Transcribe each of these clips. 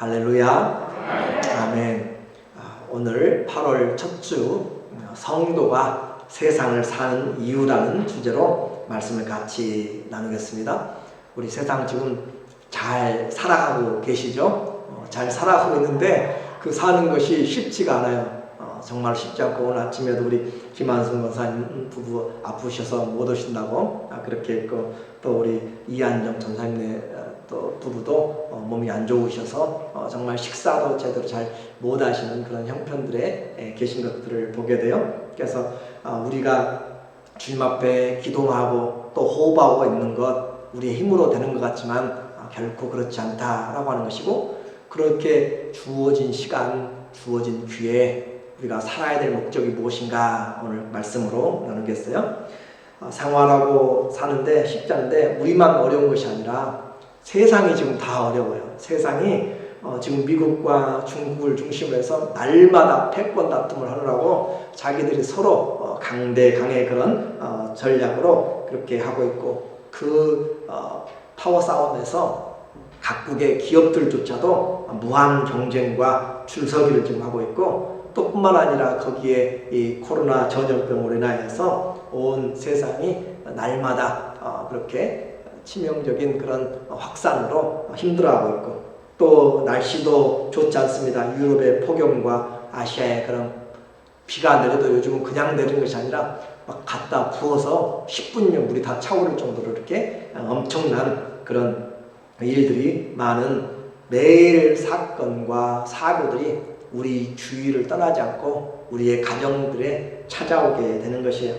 할렐루야. 아멘. 오늘 8월 첫 주 성도가 세상을 사는 이유라는 주제로 말씀을 같이 나누겠습니다. 우리 세상 지금 잘 살아가고 계시죠? 잘 살아가고 있는데 그 사는 것이 쉽지가 않아요. 정말 쉽지 않고 오늘 아침에도 우리 김한순 권사님 부부 아프셔서 못 오신다고 그렇게 했고, 또 우리 이한정 전사님 또 부부도 몸이 안 좋으셔서 정말 식사도 제대로 잘 못 하시는 그런 형편들에 계신 것들을 보게 돼요. 그래서 우리가 주님 앞에 기도하고 또 호흡하고 있는 것 우리의 힘으로 되는 것 같지만 결코 그렇지 않다라고 하는 것이고, 그렇게 주어진 시간, 주어진 기회 우리가 살아야 될 목적이 무엇인가 오늘 말씀으로 나누겠어요. 생활하고 사는데 쉽지 않은데 우리만 어려운 것이 아니라 세상이 지금 다 어려워요. 세상이 지금 미국과 중국을 중심으로 해서 날마다 패권 다툼을 하느라고 자기들이 서로 강대강의 그런 전략으로 그렇게 하고 있고, 그 파워 싸움에서 각국의 기업들조차도 무한 경쟁과 줄서기를 지금 하고 있고, 또 뿐만 아니라 거기에 이 코로나 전염병으로 인하여서 온 세상이 날마다 그렇게 치명적인 그런 확산으로 힘들어하고 있고, 또 날씨도 좋지 않습니다. 유럽의 폭염과 아시아의 그런 비가 내려도 요즘은 그냥 내리는 것이 아니라 막 갖다 부어서 10분이면 물이 다 차오를 정도로 이렇게 엄청난 그런 일들이 많은, 매일 사건과 사고들이 우리 주위를 떠나지 않고 우리의 가정들에 찾아오게 되는 것이에요.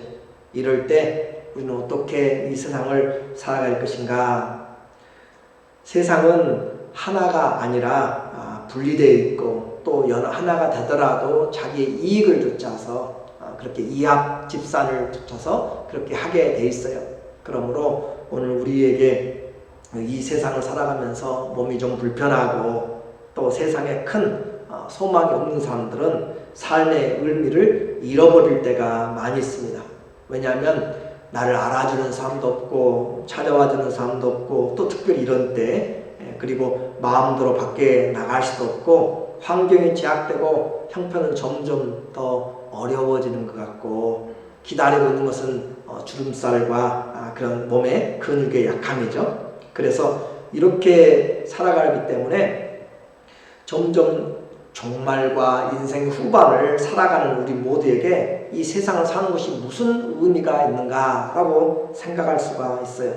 이럴 때 우리는 어떻게 이 세상을 살아갈 것인가? 세상은 하나가 아니라 분리되어 있고, 또 하나가 되더라도 자기의 이익을 쫓아서 그렇게 이합 집산을 쫓아서 그렇게 하게 돼 있어요. 그러므로 오늘 우리에게 이 세상을 살아가면서 몸이 좀 불편하고 또 세상에 큰 소망이 없는 사람들은 삶의 의미를 잃어버릴 때가 많이 있습니다. 왜냐하면 나를 알아주는 사람도 없고 찾아와주는 사람도 없고, 또 특별히 이런 때 그리고 마음대로 밖에 나갈 수도 없고, 환경이 제약되고 형편은 점점 더 어려워지는 것 같고, 기다리고 있는 것은 주름살과 그런 몸의 근육의 약함이죠. 그래서 이렇게 살아가기 때문에 점점 종말과 인생 후반을 살아가는 우리 모두에게 이 세상을 사는 것이 무슨 의미가 있는가라고 생각할 수가 있어요.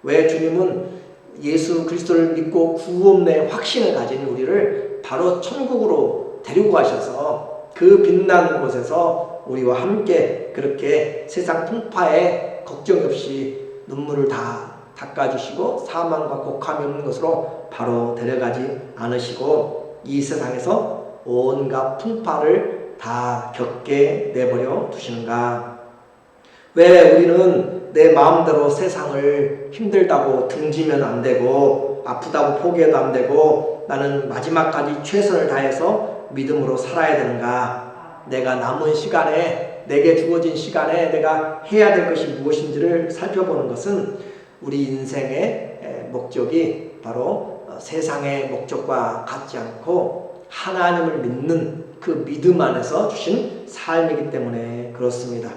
왜 주님은 예수 그리스도를 믿고 구원의 확신을 가진 우리를 바로 천국으로 데리고 가셔서 그 빛나는 곳에서 우리와 함께 그렇게 세상 풍파에 걱정 없이 눈물을 다 닦아주시고 사망과 곡함이 없는 것으로 바로 데려가지 않으시고 이 세상에서 온갖 풍파를 다 겪게 내버려 두시는가? 왜 우리는 내 마음대로 세상을 힘들다고 등지면 안 되고, 아프다고 포기해도 안 되고, 나는 마지막까지 최선을 다해서 믿음으로 살아야 되는가? 내가 남은 시간에, 내게 주어진 시간에 내가 해야 될 것이 무엇인지를 살펴보는 것은 우리 인생의 목적이 바로 세상의 목적과 같지 않고 하나님을 믿는 그 믿음 안에서 주신 삶이기 때문에 그렇습니다.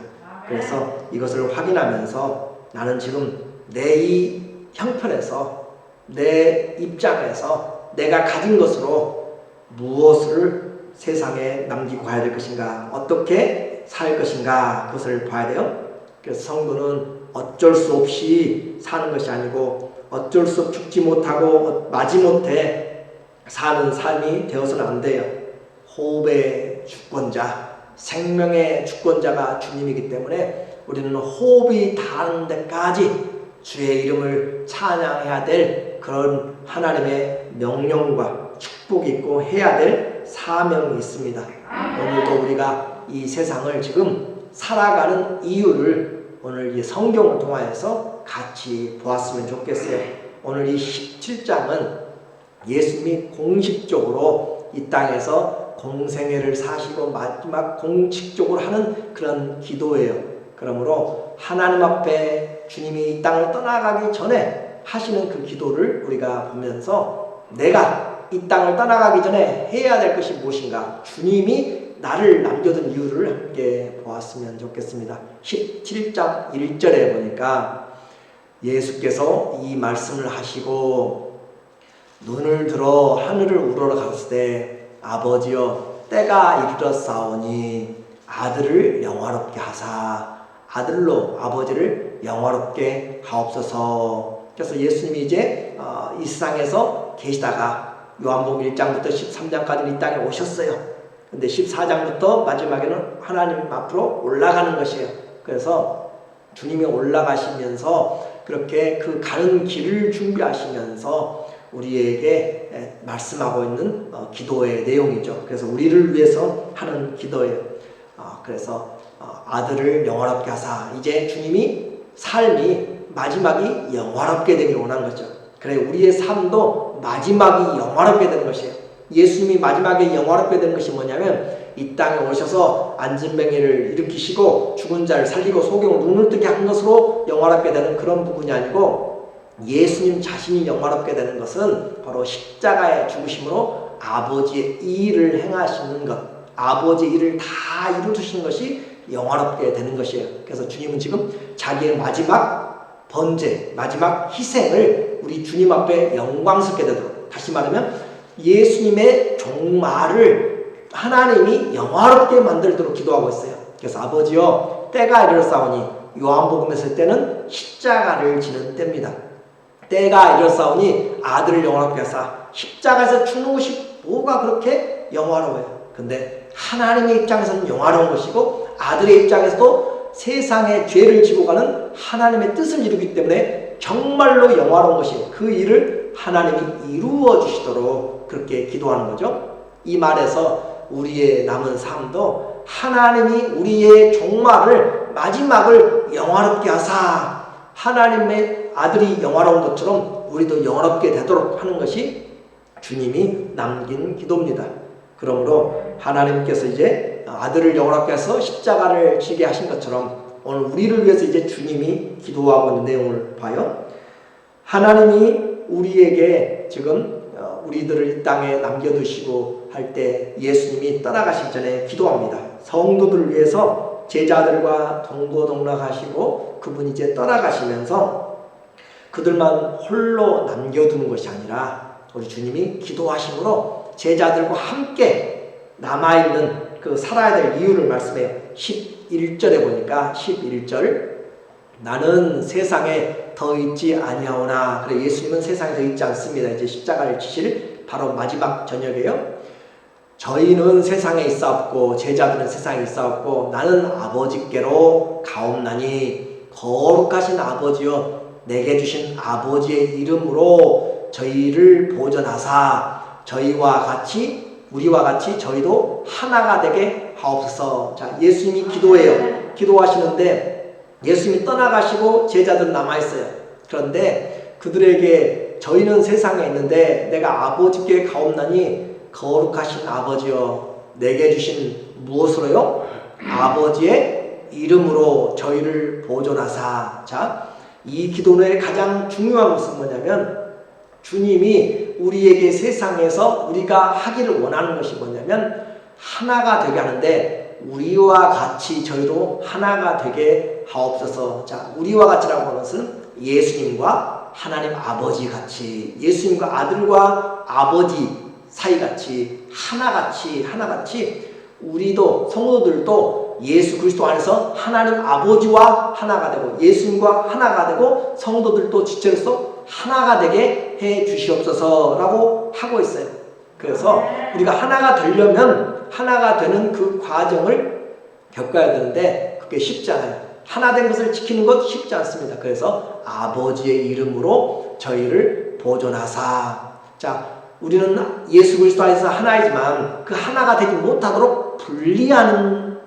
그래서 이것을 확인하면서 나는 지금 내 이 형편에서, 내 입장에서 내가 가진 것으로 무엇을 세상에 남기고 가야 될 것인가, 어떻게 살 것인가, 그것을 봐야 돼요. 그래서 성도는 어쩔 수 없이 사는 것이 아니고, 어쩔 수 없이 죽지 못하고 마지못해 사는 삶이 되어서는 안 돼요. 호흡의 주권자, 생명의 주권자가 주님이기 때문에 우리는 호흡이 닿는 데까지 주의 이름을 찬양해야 될 그런 하나님의 명령과 축복이 있고 해야 될 사명이 있습니다. 오늘도 우리가 이 세상을 지금 살아가는 이유를 오늘 이 성경을 통하여서 같이 보았으면 좋겠어요. 오늘 이 17장은 예수님이 공식적으로 이 땅에서 공생애를 사시고 마지막 공식적으로 하는 그런 기도예요. 그러므로 하나님 앞에 주님이 이 땅을 떠나가기 전에 하시는 그 기도를 우리가 보면서 내가 이 땅을 떠나가기 전에 해야 될 것이 무엇인가? 주님이 나를 남겨둔 이유를 함께 보았으면 좋겠습니다. 17장 1절에 보니까 예수께서 이 말씀을 하시고 눈을 들어 하늘을 우러러 가시되 아버지여 때가 이르렀사오니 아들을 영화롭게 하사 아들로 아버지를 영화롭게 하옵소서. 그래서 예수님이 이제 이 세상에서 계시다가 요한복음 1장부터 13장까지 이 땅에 오셨어요. 근데 14장부터 마지막에는 하나님 앞으로 올라가는 것이에요. 그래서 주님이 올라가시면서 그렇게 그 가는 길을 준비하시면서 우리에게 말씀하고 있는 기도의 내용이죠. 그래서 우리를 위해서 하는 기도예요. 그래서 아들을 영화롭게 하사, 이제 주님이 삶이 마지막이 영화롭게 되기를 원한 거죠. 그래 우리의 삶도 마지막이 영화롭게 되는 것이에요. 예수님이 마지막에 영화롭게 되는 것이 뭐냐면 이 땅에 오셔서 안진뱅이를 일으키시고 죽은 자를 살리고 소경을 눈을 뜨게 한 것으로 영화롭게 되는 그런 부분이 아니고, 예수님 자신이 영화롭게 되는 것은 바로 십자가의 죽으심으로 아버지의 일을 행하시는 것, 아버지의 일을 다 이루시는 것이 영화롭게 되는 것이에요. 그래서 주님은 지금 자기의 마지막 번제, 마지막 희생을 우리 주님 앞에 영광스럽게 되도록, 다시 말하면 예수님의 종말을 하나님이 영화롭게 만들도록 기도하고 있어요. 그래서 아버지여 때가 이르렀사오니, 요한복음에서 때는 십자가를 지는 때입니다. 때가 이르렀사오니 아들을 영화롭게 하사, 십자가에서 죽는 것이 뭐가 그렇게 영화로워요. 근데 하나님의 입장에서는 영화로운 것이고 아들의 입장에서도 세상의 죄를 지고 가는 하나님의 뜻을 이루기 때문에 정말로 영화로운 것이에요. 그 일을 하나님이 이루어 주시도록 그렇게 기도하는 거죠. 이 말에서 우리의 남은 삶도 하나님이 우리의 종말을, 마지막을 영화롭게 하사, 하나님의 아들이 영화로운 것처럼 우리도 영화롭게 되도록 하는 것이 주님이 남긴 기도입니다. 그러므로 하나님께서 이제 아들을 영화롭게 해서 십자가를 지게 하신 것처럼 오늘 우리를 위해서 이제 주님이 기도하고 있는 내용을 봐요. 하나님이 우리에게 지금 우리들을 이 땅에 남겨두시고 할 때 예수님이 떠나가시기 전에 기도합니다. 성도들을 위해서 제자들과 동고동락하시고 그분이 이제 떠나가시면서 그들만 홀로 남겨두는 것이 아니라 우리 주님이 기도하심으로 제자들과 함께 남아있는 그 살아야 될 이유를 말씀해요. 11절에 보니까 11절 나는 세상에 더 있지 아니하오나, 그래 예수님은 세상에 더 있지 않습니다. 이제 십자가를 지실 바로 마지막 저녁이에요. 저희는 세상에 있사옵고 제자들은 세상에 있사옵고 나는 아버지께로 가옵나니 거룩하신 아버지여 내게 주신 아버지의 이름으로 저희를 보존하사 저희와 같이, 우리와 같이 저희도 하나가 되게 하옵소서. 자, 예수님이 기도해요. 기도하시는데 예수님이 떠나가시고 제자들은 남아있어요. 그런데 그들에게 저희는 세상에 있는데 내가 아버지께 가옵나니 거룩하신 아버지여 내게 주신 무엇으로요? 아버지의 이름으로 저희를 보존하사. 자, 이 기도의 가장 중요한 것은 뭐냐면 주님이 우리에게 세상에서 우리가 하기를 원하는 것이 뭐냐면 하나가 되게 하는데 우리와 같이 저희도 하나가 되게 하옵소서. 자, 우리와 같이라고 하는 것은 예수님과 하나님 아버지 같이, 예수님과 아들과 아버지 사이같이 하나같이 우리도 성도들도 예수 그리스도 안에서 하나님 아버지와 하나가 되고 예수님과 하나가 되고 성도들도 지체로서 하나가 되게 해 주시옵소서라고 하고 있어요. 그래서 우리가 하나가 되려면 하나가 되는 그 과정을 겪어야 되는데 그게 쉽지 않아요. 하나 된 것을 지키는 것 쉽지 않습니다. 그래서 아버지의 이름으로 저희를 보존하사. 자, 우리는 예수 그리스도 안에서 하나이지만 그 하나가 되지 못하도록 분리하는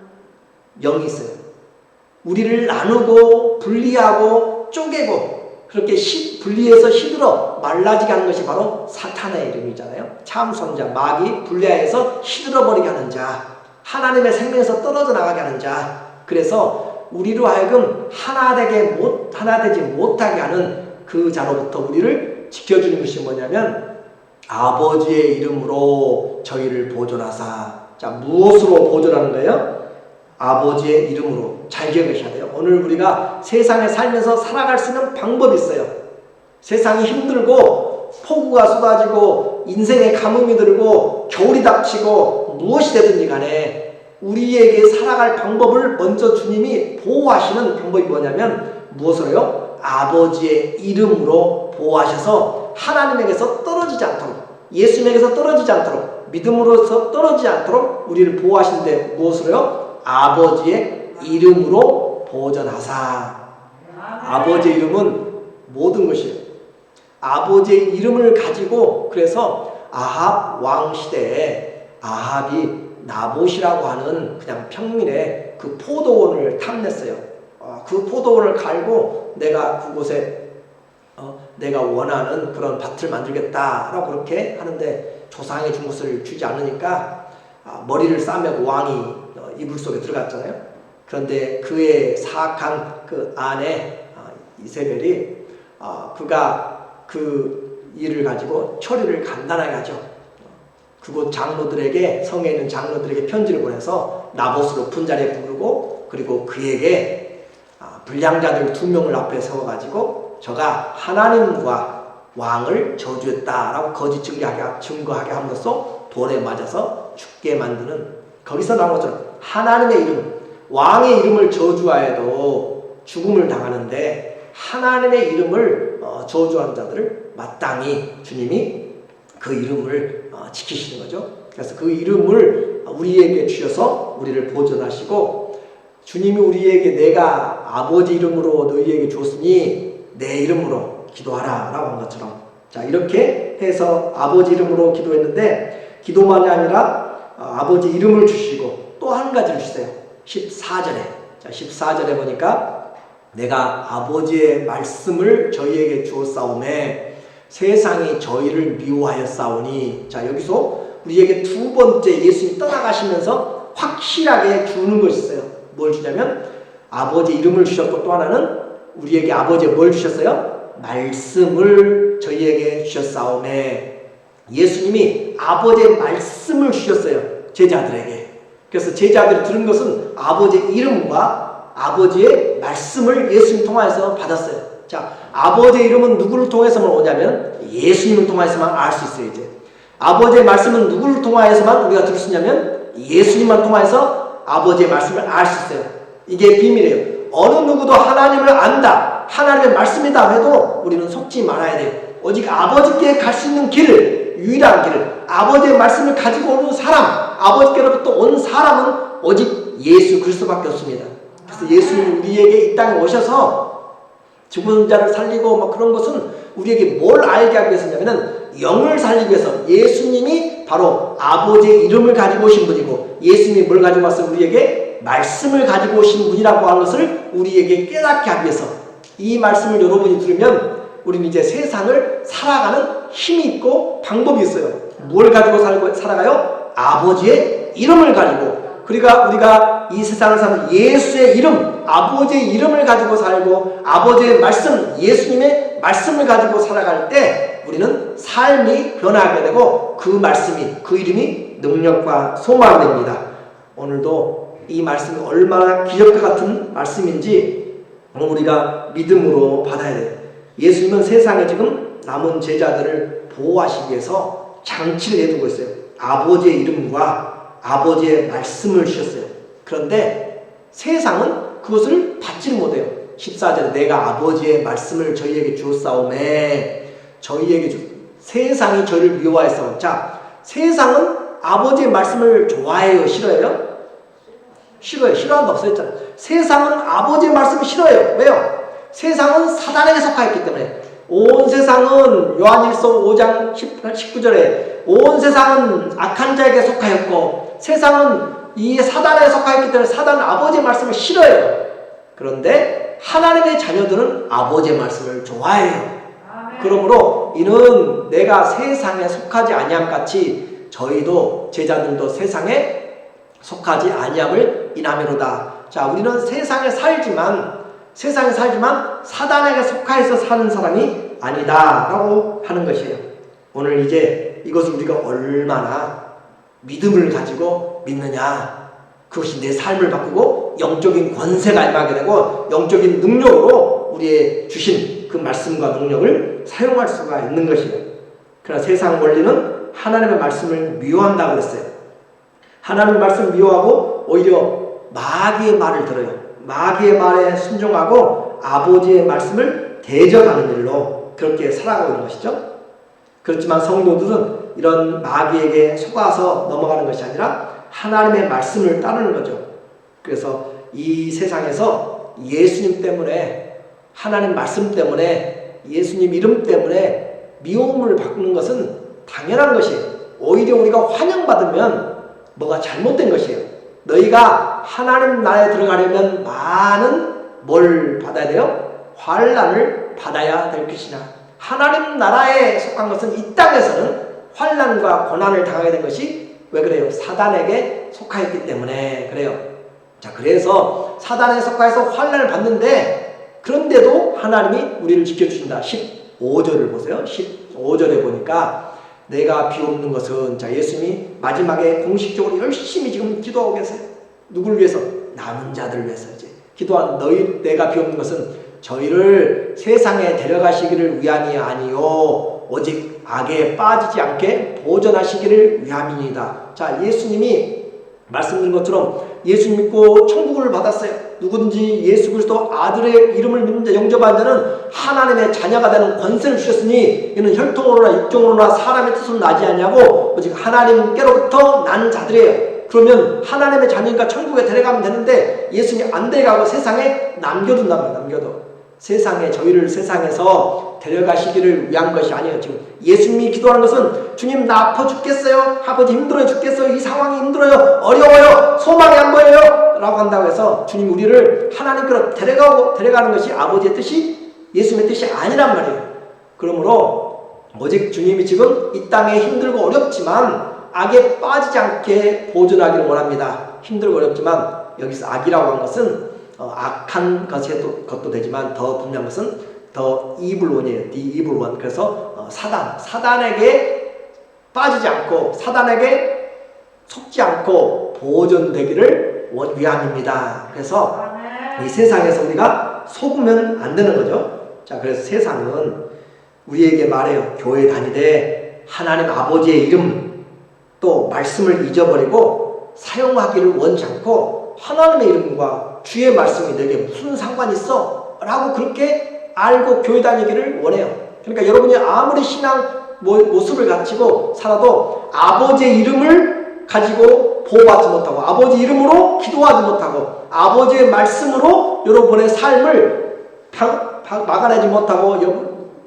영이 있어요. 우리를 나누고 분리하고 쪼개고 그렇게 분리해서 시들어 말라지게 하는 것이 바로 사탄의 이름이잖아요. 참선자, 마귀 분리해서 시들어버리게 하는 자, 하나님의 생명에서 떨어져 나가게 하는 자. 그래서 우리로 하여금 하나 되지 못하게 하는 그 자로부터 우리를 지켜주는 것이 뭐냐면 아버지의 이름으로 저희를 보존하사. 자, 무엇으로 보존하는 거예요? 아버지의 이름으로. 잘 기억하셔야 돼요. 오늘 우리가 세상에 살면서 살아갈 수 있는 방법이 있어요. 세상이 힘들고 폭우가 쏟아지고 인생에 가뭄이 들고 겨울이 닥치고 무엇이 되든지 간에 우리에게 살아갈 방법을 먼저 주님이 보호하시는 방법이 뭐냐면 무엇으로요? 아버지의 이름으로 보호하셔서 하나님에게서 떨어지지 않도록, 예수님에게서 떨어지지 않도록, 믿음으로서 떨어지지 않도록 우리를 보호하시는데 무엇으로요? 아버지의 이름으로 보존하사. 아버지의 이름은 모든 것이에요. 아버지의 이름을 가지고, 그래서 아합 왕 시대에 아합이 나봇이라고 하는 그냥 평민의 그 포도원을 탐냈어요. 그 포도원을 갈고 내가 그곳에 내가 원하는 그런 밭을 만들겠다라고 그렇게 하는데 조상이 준 것을 주지 않으니까 머리를 싸매고 왕이 이불 속에 들어갔잖아요. 그런데 그의 사악한 그 아내 이세벨이 그가 그 일을 가지고 처리를 간단하게 하죠. 그곳 장로들에게, 성에 있는 장로들에게 편지를 보내서 나봇을 높은 자리에 부르고, 그리고 그에게 불량자들 2명을 앞에 세워가지고 저가 하나님과 왕을 저주했다라고 거짓 증거하게 함으로써 돌에 맞아서 죽게 만드는, 거기서 나온 것처럼 하나님의 이름, 왕의 이름을 저주하여도 죽음을 당하는데 하나님의 이름을 저주한 자들을 마땅히 주님이 그 이름을 지키시는 거죠. 그래서 그 이름을 우리에게 주셔서 우리를 보존하시고, 주님이 우리에게 내가 아버지 이름으로 너희에게 줬으니 내 이름으로 기도하라 라고 한 것처럼, 자, 이렇게 해서 아버지 이름으로 기도했는데 기도만이 아니라 아버지 이름을 주시고 또 한 가지를 주세요. 14절에. 자, 14절에 보니까 내가 아버지의 말씀을 저희에게 주었사오매 세상이 저희를 미워하였사오니. 자, 여기서 우리에게 두 번째 예수님이 떠나가시면서 확실하게 주는 것이 있어요. 뭘 주냐면 아버지 이름을 주셨고, 또 하나는 우리에게 아버지가 뭘 주셨어요? 말씀을 저희에게 주셨사오매. 예수님이 아버지의 말씀을 주셨어요, 제자들에게. 그래서 제자들이 들은 것은 아버지의 이름과 아버지의 말씀을 예수님 통하여서 받았어요. 자, 아버지의 이름은 누구를 통해서만 오냐면 예수님을 통하여서만 알 수 있어요. 이제 아버지의 말씀은 누구를 통하여서만 우리가 들을 수 있냐면 예수님만 통하여서 아버지의 말씀을 알 수 있어요. 이게 비밀이에요. 어느 누구도 하나님을 안다, 하나님의 말씀이다 해도 우리는 속지 말아야 돼요. 오직 아버지께 갈 수 있는 길을, 유일한 길을, 아버지의 말씀을 가지고 오는 사람, 아버지께로부터 온 사람은 오직 예수 그리스도밖에 없습니다. 그래서 예수님이 우리에게 이 땅에 오셔서 죽은 자를 살리고 뭐 그런 것은 우리에게 뭘 알게 하기 위해서냐면은 영을 살리기 위해서. 예수님이 바로 아버지의 이름을 가지고 오신 분이고, 예수님이 뭘 가지고 왔어요? 우리에게 말씀을 가지고 오신 분이라고 하는 것을 우리에게 깨닫게 하기 위해서. 이 말씀을 여러분이 들으면 우리는 이제 세상을 살아가는 힘이 있고 방법이 있어요. 뭘 가지고 살아가요? 아버지의 이름을 가지고. 그러니까 우리가 이 세상을 사는 예수의 이름, 아버지의 이름을 가지고 살고 아버지의 말씀, 예수님의 말씀을 가지고 살아갈 때 우리는 삶이 변하게 되고 그 말씀이, 그 이름이 능력과 소망이 됩니다. 오늘도 이 말씀이 얼마나 기적과 같은 말씀인지 우리가 믿음으로 받아야 돼요. 예수님은 세상에 지금 남은 제자들을 보호하시기 위해서 장치를 내두고 있어요. 아버지의 이름과 아버지의 말씀을 주셨어요. 그런데 세상은 그것을 받지를 못해요. 14절에 내가 아버지의 말씀을 저희에게 주었사오매. 세상이 저희를 미워해서. 자, 세상은 아버지의 말씀을 좋아해요, 싫어해요? 싫어요. 싫어한다 없어졌잖아요. 세상은 아버지의 말씀을 싫어해요. 왜요? 세상은 사단에게 속하였기 때문에. 온 세상은 요한일서 5장 19절에 온 세상은 악한 자에게 속하였고 세상은 이 사단에 속하였기 때문에 사단은 아버지의 말씀을 싫어해요. 그런데 하나님의 자녀들은 아버지의 말씀을 좋아해요. 그러므로 이는 내가 세상에 속하지 아니함 같이 저희도 제자들도 세상에 속하지 아니함을 인하미로다. 자, 우리는 세상에 살지만 사단에게 속하여서 사는 사람이 아니다 라고 하는 것이에요. 오늘 이제 그런데 이것을 우리가 얼마나 믿음을 가지고 믿느냐, 그것이 내 삶을 바꾸고 영적인 권세가 임하게 되고 영적인 능력으로 우리의 주신 그 말씀과 능력을 사용할 수가 있는 것이에요. 그러나 세상 원리는 하나님의 말씀을 미워한다고 그랬어요. 하나님의 말씀을 미워하고 오히려 마귀의 말을 들어요. 마귀의 말에 순종하고 아버지의 말씀을 대적하는 일로 그렇게 살아가고 있는 것이죠. 그렇지만 성도들은 이런 마귀에게 속아서 넘어가는 것이 아니라 하나님의 말씀을 따르는 거죠. 그래서 이 세상에서 예수님 때문에, 하나님 말씀 때문에, 예수님 이름 때문에 미움을 받는 것은 당연한 것이에요. 오히려 우리가 환영받으면 뭐가 잘못된 것이에요. 너희가 하나님 나라에 들어가려면 많은 뭘 받아야 돼요? 환난을 받아야 될 것이냐. 하나님 나라에 속한 것은 이 땅에서는 환난과 고난을 당하게 된 것이 왜 그래요? 사단에게 속하였기 때문에 그래요. 자, 그래서 사단에 속하여서 환난을 받는데 그런데도 하나님이 우리를 지켜주신다. 15절을 보세요. 15절에 보니까 내가 비옵는 것은, 자, 예수님이 마지막에 공식적으로 열심히 지금 기도하고 계세요. 누굴 위해서? 남은 자들을 위해서 이제 기도한 너희, 내가 비옵는 것은 저희를 세상에 데려가시기를 위함이 아니요 오직 악에 빠지지 않게 보존하시기를 위함이니이다. 자, 예수님이 말씀드린 것처럼 예수 믿고 천국을 받았어요. 누구든지 예수 그리스도 아들의 이름을 믿는 자, 영접한 자는 하나님의 자녀가 되는 권세를 주셨으니 이는 혈통으로나 육정으로나 사람의 뜻으로 나지 않냐고 오직 하나님께로부터 난 자들이에요. 그러면 하나님의 자녀니까 천국에 데려가면 되는데 예수님이 안 데려가고 세상에 남겨둔단 말이에요. 남겨둬. 세상에, 저희를 세상에서 데려가시기를 위한 것이 아니에요. 지금 예수님이 기도하는 것은 주님 나 아파 죽겠어요. 아버지 힘들어요 죽겠어요. 이 상황이 힘들어요. 어려워요. 소망이 안 보여요. 라고 한다고 해서 주님 우리를 하나님께로 데려가는 것이 아버지의 뜻이, 예수님의 뜻이 아니란 말이에요. 그러므로 오직 주님이 지금 이 땅에 힘들고 어렵지만 악에 빠지지 않게 보존하기를 원합니다. 힘들고 어렵지만 여기서 악이라고 한 것은 악한 것도 되지만 더 분명한 것은 더 evil one이에요. the evil one. 그래서 사단에게 빠지지 않고 사단에게 속지 않고 보존되기를 위함입니다. 그래서 이 세상에서 우리가 속으면 안 되는 거죠. 자, 그래서 세상은 우리에게 말해요. 교회 다니되 하나님 아버지의 이름 또 말씀을 잊어버리고 사용하기를 원치 않고 하나님의 이름과 주의 말씀이 내게 무슨 상관이 있어? 라고 그렇게 알고 교회 다니기를 원해요. 그러니까 여러분이 아무리 신앙 모습을 갖추고 살아도 아버지의 이름을 가지고 보호받지 못하고 아버지 이름으로 기도하지 못하고 아버지의 말씀으로 여러분의 삶을 막아내지 못하고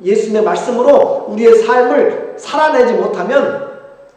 예수님의 말씀으로 우리의 삶을 살아내지 못하면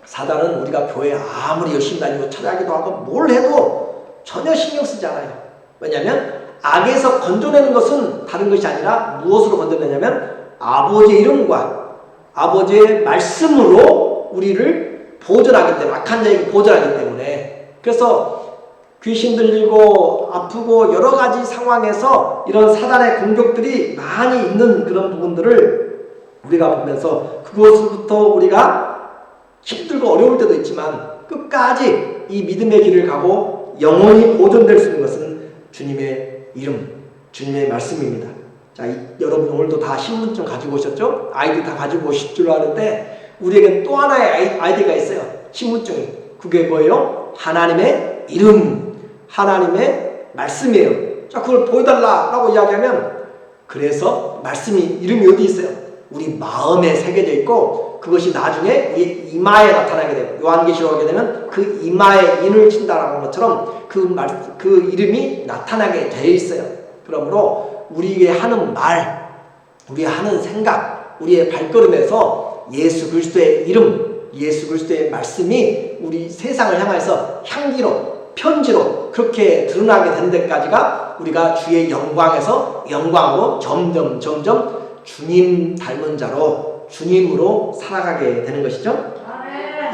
사단은 우리가 교회에 아무리 열심히 다니고 찾아가기도 하고 뭘 해도 전혀 신경 쓰지 않아요. 왜냐하면 악에서 건져내는 것은 다른 것이 아니라 무엇으로 건져내냐면 아버지의 이름과 아버지의 말씀으로 우리를 보존하기 때문에, 악한 자에게 보존하기 때문에. 그래서 귀신 들리고 아프고 여러 가지 상황에서 이런 사단의 공격들이 많이 있는 그런 부분들을 우리가 보면서 그것부터 우리가 힘들고 어려울 때도 있지만 끝까지 이 믿음의 길을 가고 영원히 보존될 수 있는 것은 주님의 이름, 주님의 말씀입니다. 자, 여러분 오늘도 다 신분증 가지고 오셨죠? 아이디 다 가지고 오실 줄 아는데 우리에겐 또 하나의 아이디가 있어요. 신분증이. 그게 뭐예요? 하나님의 이름, 하나님의 말씀이에요. 자, 그걸 보여달라고 이야기하면 그래서 말씀이, 이름이 어디 있어요? 우리 마음에 새겨져 있고 그것이 나중에 우리 이마에 나타나게 돼요. 요한계시록에 되면 그 이마에 인을 친다라는 것처럼 그 이름이 나타나게 되어 있어요. 그러므로 우리에게 하는 말, 우리의 하는 생각, 우리의 발걸음에서 예수 그리스도의 이름, 예수 그리스도의 말씀이 우리 세상을 향해서 향기로, 편지로 그렇게 드러나게 되는 데까지가 우리가 주의 영광에서 영광으로 점점 주님 닮은 자로 주님으로 살아가게 되는 것이죠.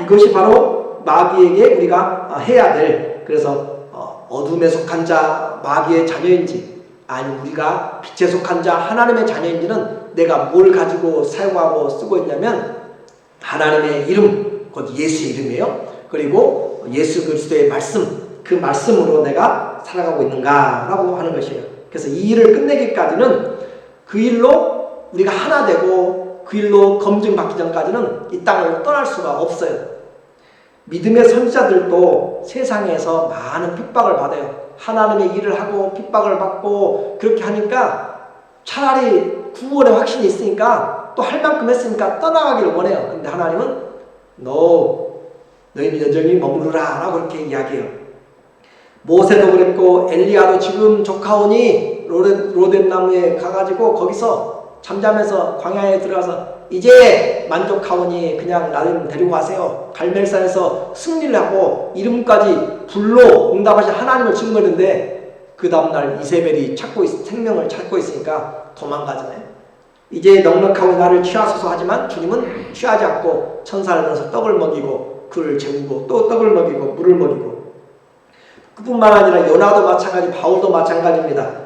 이것이 바로 마귀에게 우리가 해야 될, 그래서 어둠에 속한 자 마귀의 자녀인지 아니면 우리가 빛에 속한 자 하나님의 자녀인지는 내가 뭘 가지고 사용하고 쓰고 있냐면 하나님의 이름, 곧 예수의 이름이에요. 그리고 예수 그리스도의 말씀, 그 말씀으로 내가 살아가고 있는가라고 하는 것이에요. 그래서 이 일을 끝내기까지는 그 일로 우리가 하나 되고 그 일로 검증받기 전까지는 이 땅을 떠날 수가 없어요. 믿음의 선지자들도 세상에서 많은 핍박을 받아요. 하나님의 일을 하고 핍박을 받고 그렇게 하니까 차라리 구원의 확신이 있으니까 또 할 만큼 했으니까 떠나가기를 원해요. 그런데 하나님은 너희는 여전히 머무르라 라고 그렇게 이야기해요. 모세도 그랬고 엘리야도 지금 조카오니 로뎀나무에 가가지고 거기서 잠잠해서 광야에 들어가서 이제 만족하오니 그냥 나를 데리고 가세요. 갈멜산에서 승리를 하고 이름까지 불로 응답하신 하나님을 증거했는데 그 다음날 이세벨이 생명을 찾고 있으니까 도망가잖아요. 이제 넉넉하고 나를 취하소서 하지만 주님은 취하지 않고 천사를 넣어서 떡을 먹이고 그를 재우고 또 떡을 먹이고 물을 먹이고 그뿐만 아니라 요나도 마찬가지 바울도 마찬가지입니다.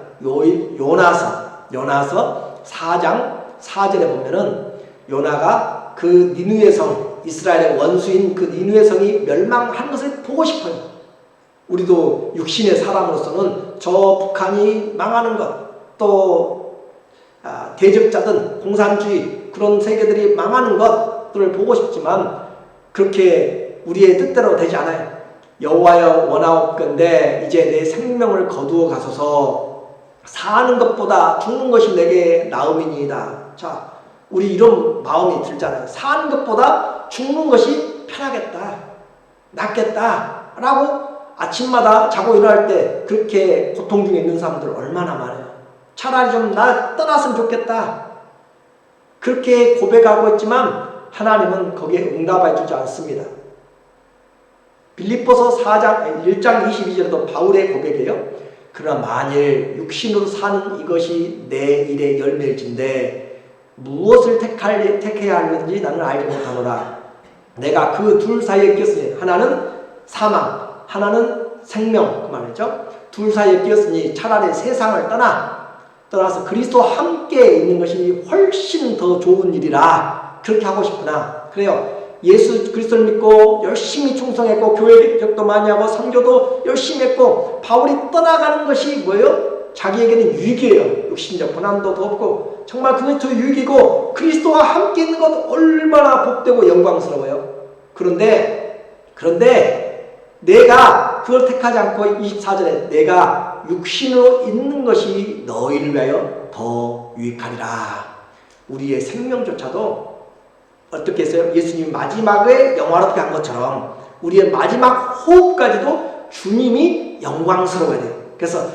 요나서 4장 4절에 보면은 요나가 그 니느웨 성, 이스라엘의 원수인 그 니느웨 성이 멸망한 것을 보고 싶어요. 우리도 육신의 사람으로서는 저 북한이 망하는 것, 또 대적자든 공산주의 그런 세계들이 망하는 것들을 보고 싶지만 그렇게 우리의 뜻대로 되지 않아요. 여호와여 원하옵건대 이제 내 생명을 거두어 가소서. 사는 것보다 죽는 것이 내게 나음이니이다. 자, 우리 이런 마음이 들잖아요. 사는 것보다 죽는 것이 편하겠다, 낫겠다 라고 아침마다 자고 일어날 때 그렇게 고통 중에 있는 사람들 얼마나 많아요. 차라리 좀 나 떠났으면 좋겠다 그렇게 고백하고 있지만 하나님은 거기에 응답해 주지 않습니다. 빌립보서 1장 22절에도 바울의 고백이에요. 그러나 만일 육신으로 사는 이것이 내 일의 열매일진데 무엇을 택해야 하는지 나는 알지 못하노라. 내가 그 둘 사이에 끼었으니 하나는 사망, 하나는 생명, 그 말이죠. 둘 사이에 끼었으니 차라리 세상을 떠나서 그리스도와 함께 있는 것이 훨씬 더 좋은 일이라 그렇게 하고 싶구나. 그래요. 예수 그리스도를 믿고 열심히 충성했고 교회 개혁도 많이 하고 선교도 열심히 했고 바울이 떠나가는 것이 뭐예요? 자기에게는 유익이에요. 육신적 고난도 더 없고 정말 그것이 더 유익이고 그리스도와 함께 있는 것 얼마나 복되고 영광스러워요. 그런데 내가 그걸 택하지 않고 24절에 내가 육신으로 있는 것이 너희를 위하여 더 유익하리라. 우리의 생명조차도 어떻게 했어요? 예수님이 마지막에 영화롭게 한 것처럼 우리의 마지막 호흡까지도 주님이 영광스러워야 돼요. 그래서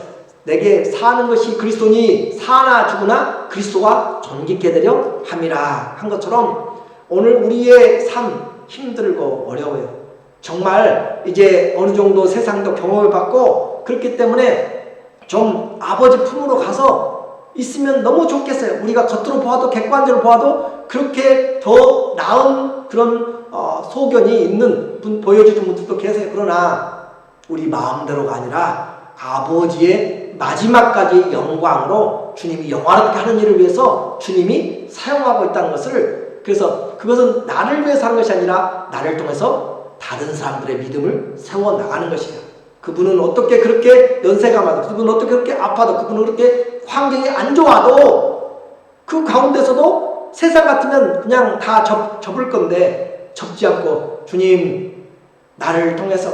내게 사는 것이 그리스도니 사나 죽으나 그리스도가 존귀케 되려 함이라 한 것처럼 오늘 우리의 삶 힘들고 어려워요. 정말 이제 어느 정도 세상도 경험을 받고 그렇기 때문에 좀 아버지 품으로 가서 있으면 너무 좋겠어요. 우리가 겉으로 보아도 객관적으로 보아도 그렇게 더 나은 그런 소견이 있는 분 보여주는 분들도 계세요. 그러나 우리 마음대로가 아니라 아버지의 마지막까지 영광으로 주님이 영화롭게 하는 일을 위해서 주님이 사용하고 있다는 것을, 그래서 그것은 나를 위해서 하는 것이 아니라 나를 통해서 다른 사람들의 믿음을 세워나가는 것이에요. 그분은 어떻게 그렇게 연세가 많아도, 그분은 어떻게 그렇게 아파도, 그분은 그렇게 환경이 안 좋아도 그 가운데서도 세상 같으면 그냥 다 접을 건데 접지 않고 주님 나를 통해서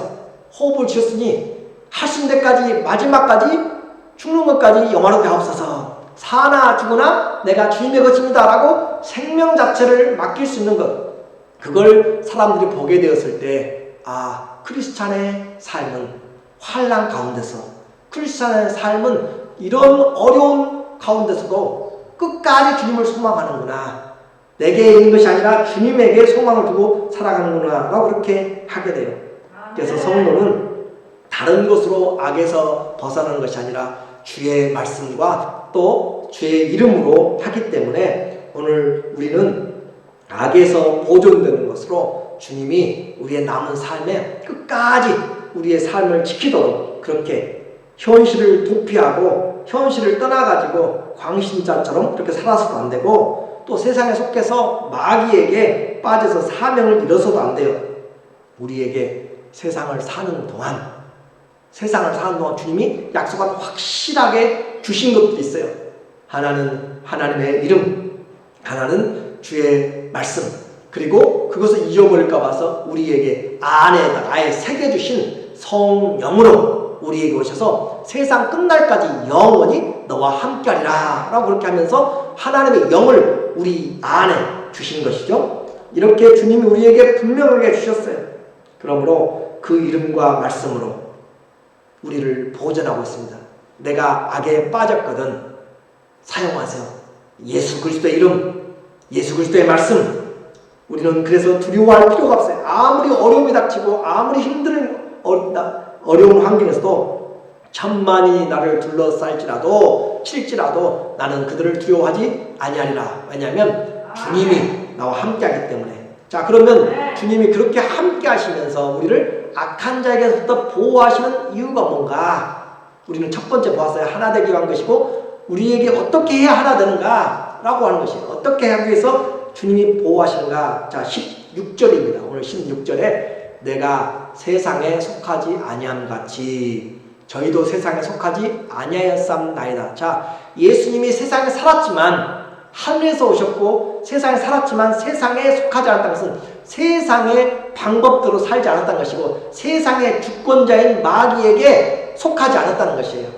호흡을 주셨으니 하신 데까지 마지막까지 죽는 것까지 영화롭게 하옵소서. 사나 죽으나 내가 주님의 것입니다 라고 생명 자체를 맡길 수 있는 것, 그걸 사람들이 보게 되었을 때 크리스찬의 삶은 환난 가운데서, 크리스찬의 삶은 이런 어려운 가운데서도 끝까지 주님을 소망하는구나, 내게 있는 것이 아니라 주님에게 소망을 두고 살아가는구나 라고 그렇게 하게 돼요. 그래서 성도는 다른 것으로 악에서 벗어나는 것이 아니라 주의 말씀과 또 주의 이름으로 하기 때문에 오늘 우리는 악에서 보존되는 것으로 주님이 우리의 남은 삶에 끝까지 우리의 삶을 지키도록 그렇게 현실을 도피하고 현실을 떠나가지고 광신자처럼 그렇게 살아서도 안 되고 또 세상에 속해서 마귀에게 빠져서 사명을 잃어서도 안 돼요. 우리에게 세상을 사는 동안 주님이 약속을 확실하게 주신 것도 있어요. 하나는 하나님의 이름, 하나는 주의 말씀, 그리고 그것을 잊어버릴까 봐서 우리에게 안에다 아예 새겨주신 성령으로 우리에게 오셔서 세상 끝날까지 영원히 너와 함께하리라 라고 그렇게 하면서 하나님의 영을 우리 안에 주신 것이죠. 이렇게 주님이 우리에게 분명하게 주셨어요. 그러므로 그 이름과 말씀으로 우리를 보존하고 있습니다. 내가 악에 빠졌거든 사용하세요. 예수 그리스도의 이름, 예수 그리스도의 말씀. 우리는 그래서 두려워할 필요가 없어요. 아무리 어려움이 닥치고 아무리 힘든 어려운 환경에서도 천만이 나를 둘러싸일지라도 칠지라도 나는 그들을 두려워하지 아니하리라. 왜냐하면 주님이 나와 함께하기 때문에. 자, 그러면 주님이 그렇게 함께 하시면서 우리를 악한 자에게서부터 보호하시는 이유가 뭔가? 우리는 첫 번째 보았어요. 하나 되기 위한 것이고 우리에게 어떻게 해야 하나 되는가? 라고 하는 것이에요. 어떻게 하기 위해서 주님이 보호하시는가? 자, 16절입니다. 오늘 16절에 내가 세상에 속하지 아니함 같이 저희도 세상에 속하지 아니하였삼나이다. 자, 예수님이 세상에 살았지만 하늘에서 오셨고 세상에 살았지만 세상에 속하지 않았다는 것은 세상의 방법대로 살지 않았다는 것이고 세상의 주권자인 마귀에게 속하지 않았다는 것이에요.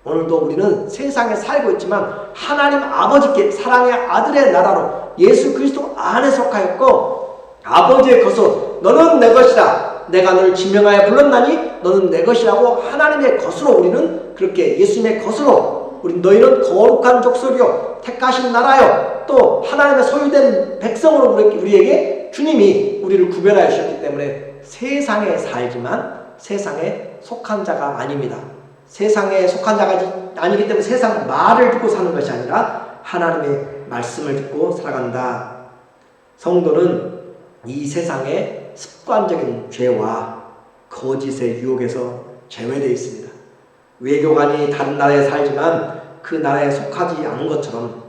오늘도 우리는 세상에 살고 있지만 하나님 아버지께 사랑의 아들의 나라로 예수 그리스도 안에 속하였고 아버지의 것으로 너는 내 것이다. 내가 너를 지명하여 불렀나니 너는 내 것이라고 하나님의 것으로 우리는 그렇게 예수님의 것으로 우리 너희는 거룩한 족속이요 택하신 나라요 또 하나님의 소유된 백성으로 우리에게 주님이 우리를 구별하여 주셨기 때문에 세상에 살지만 세상에 속한 자가 아닙니다. 세상에 속한 자가 아니기 때문에 세상 말을 듣고 사는 것이 아니라 하나님의 말씀을 듣고 살아간다. 성도는 이 세상의 습관적인 죄와 거짓의 유혹에서 제외되어 있습니다. 외교관이 다른 나라에 살지만 그 나라에 속하지 않은 것처럼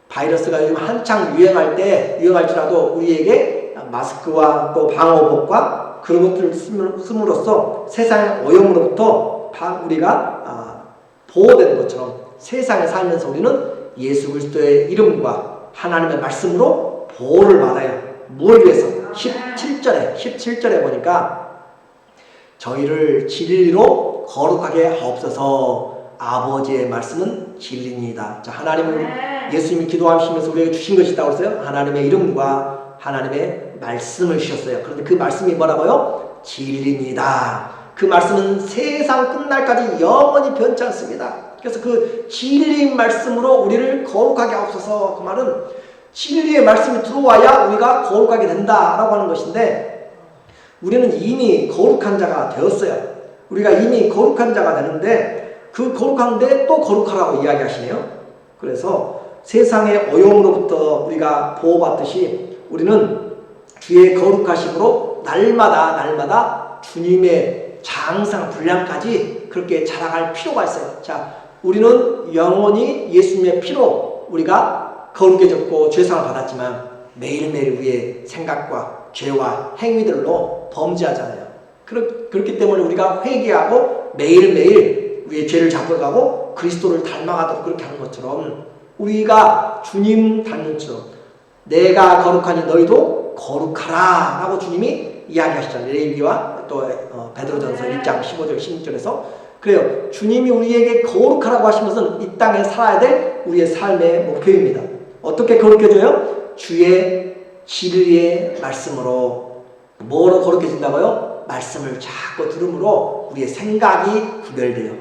바이러스가 요즘 한창 유행할지라도 우리에게 마스크와 또 방호복과 그런 것들을 씀으로써 세상의 오염으로부터 우리가 보호되는 것처럼 세상에 살면서 우리는 예수 그리스도의 이름과 하나님의 말씀으로 보호를 받아요. 무엇을 위해서? 17절에 보니까 저희를 진리로 거룩하게 하옵소서. 아버지의 말씀은 진리니이다. 자, 하나님은 예수님이 기도하시면서 우리에게 주신 것이 있다고 했어요. 하나님의 이름과 하나님의 말씀을 주셨어요. 그런데 그 말씀이 뭐라고요? 진리니이다. 그 말씀은 세상 끝날까지 영원히 변치 않습니다. 그래서 그 진리의 말씀으로 우리를 거룩하게 하옵소서. 그 말은 진리의 말씀이 들어와야 우리가 거룩하게 된다라고 하는 것인데 우리는 이미 거룩한 자가 되었어요. 우리가 이미 거룩한 자가 되는데 그 거룩한데 또 거룩하라고 이야기하시네요. 그래서 세상의 오염으로부터 우리가 보호받듯이 우리는 주의 거룩하심으로 날마다 주님의 장상 분량까지 그렇게 자라갈 필요가 있어요. 자, 우리는 영원히 예수님의 피로 우리가 거룩해졌고 죄상을 받았지만 매일매일 우리의 생각과 죄와 행위들로 범죄하잖아요. 그렇기 때문에 우리가 회개하고 매일매일 우리의 죄를 잡아가고 그리스도를 닮아가도록 그렇게 하는 것처럼 우리가 주님 닮는 것처럼 내가 거룩하니 너희도 거룩하라 라고 주님이 이야기하시잖아요. 레위기와 또 베드로전서 1장 15절 16절에서 그래요. 주님이 우리에게 거룩하라고 하시면서 이 땅에 살아야 될 우리의 삶의 목표입니다. 어떻게 거룩해져요? 주의 진리의 말씀으로. 뭐로 거룩해진다고요? 말씀을 자꾸 들음으로 우리의 생각이 구별돼요.